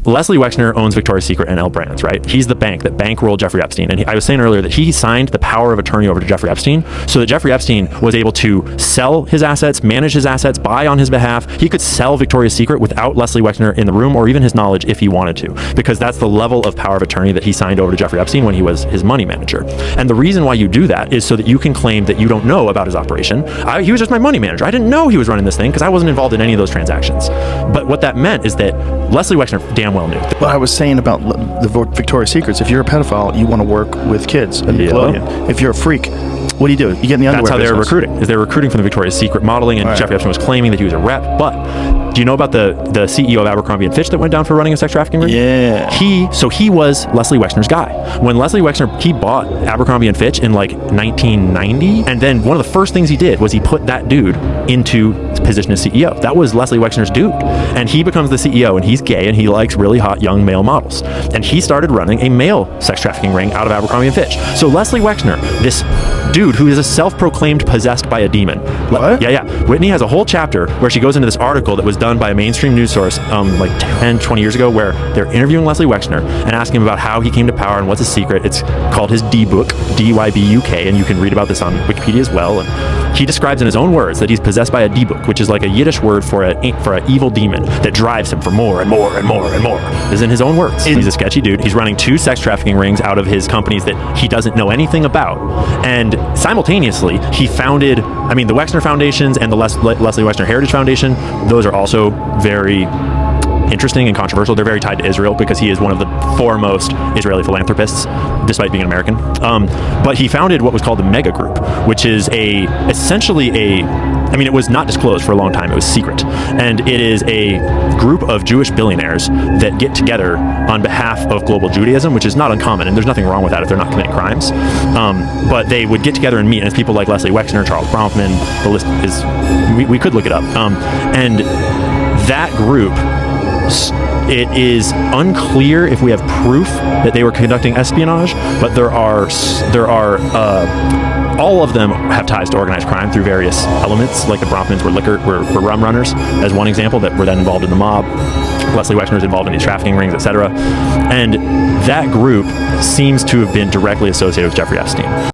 Leslie Wexner owns Victoria's Secret and L Brands, right? He's the bank that bankrolled Jeffrey Epstein. And I was saying earlier that he signed the power of attorney over to Jeffrey Epstein so that Jeffrey Epstein was able to sell his assets, manage his assets, buy on his behalf. He could sell Victoria's Secret without Leslie Wexner in the room or even his knowledge if he wanted to, because that's the level of power of attorney that he signed over to Jeffrey Epstein when he was his money manager. And the reason why you do that is so that you can claim that you don't know about his operation. He was just my money manager. I didn't know he was running this thing because I wasn't involved in any of those transactions. But what that meant is that Leslie Wexner damn well knew. Well, I was saying about the Victoria's Secrets, if you're a pedophile, you want to work with kids and Nickelodeon. If you're a freak, what do? You get in the underwear That's how business. They're recruiting. Is they're recruiting from the Victoria's Secret modeling, and Jeffrey Epstein was claiming that he was a rep. But do you know about the CEO of Abercrombie and Fitch that went down for running a sex trafficking ring? Yeah. He was Leslie Wexner's guy. When Leslie Wexner, he bought Abercrombie and Fitch in like 1990, and then one of the first things he did was he put that dude into his position as CEO. That was Leslie Wexner's dude. And he becomes the CEO, and he's gay, and he likes really hot young male models. And he started running a male sex trafficking ring out of Abercrombie and Fitch. So Leslie Wexner, this dude who is a self-proclaimed possessed by a demon. What? Yeah. Whitney has a whole chapter where she goes into this article that was done by a mainstream news source like 10, 20 years ago, where they're interviewing Leslie Wexner and asking him about how he came to power and what's his secret. It's called his D-book, D-Y-B-U-K, and you can read about this on Wikipedia as well. And he describes in his own words that he's possessed by a D-book, which is like a Yiddish word for an evil demon that drives him for more and more and more and more. This is in his own words. He's a sketchy dude. He's running 2 sex trafficking rings out of his companies that he doesn't know anything about. And simultaneously, he founded, the Wexner Foundations and the Leslie Wexner Heritage Foundation. Those are also very interesting and controversial. They're very tied to Israel because he is one of the foremost Israeli philanthropists, despite being an American. But he founded what was called the Mega Group, which is essentially it was not disclosed for a long time. It was secret. And it is a group of Jewish billionaires that get together on behalf of global Judaism, which is not uncommon, and there's nothing wrong with that if they're not committing crimes. But they would get together and meet, and it's people like Leslie Wexner, Charles Bronfman, the list is, we could look it up. And that group, it is unclear if we have proof that they were conducting espionage, but there are all of them have ties to organized crime through various elements. Like the Bronfmans were rum runners, as one example, that were then involved in the mob. Leslie Wexner was involved in these trafficking rings, etc. And that group seems to have been directly associated with Jeffrey Epstein.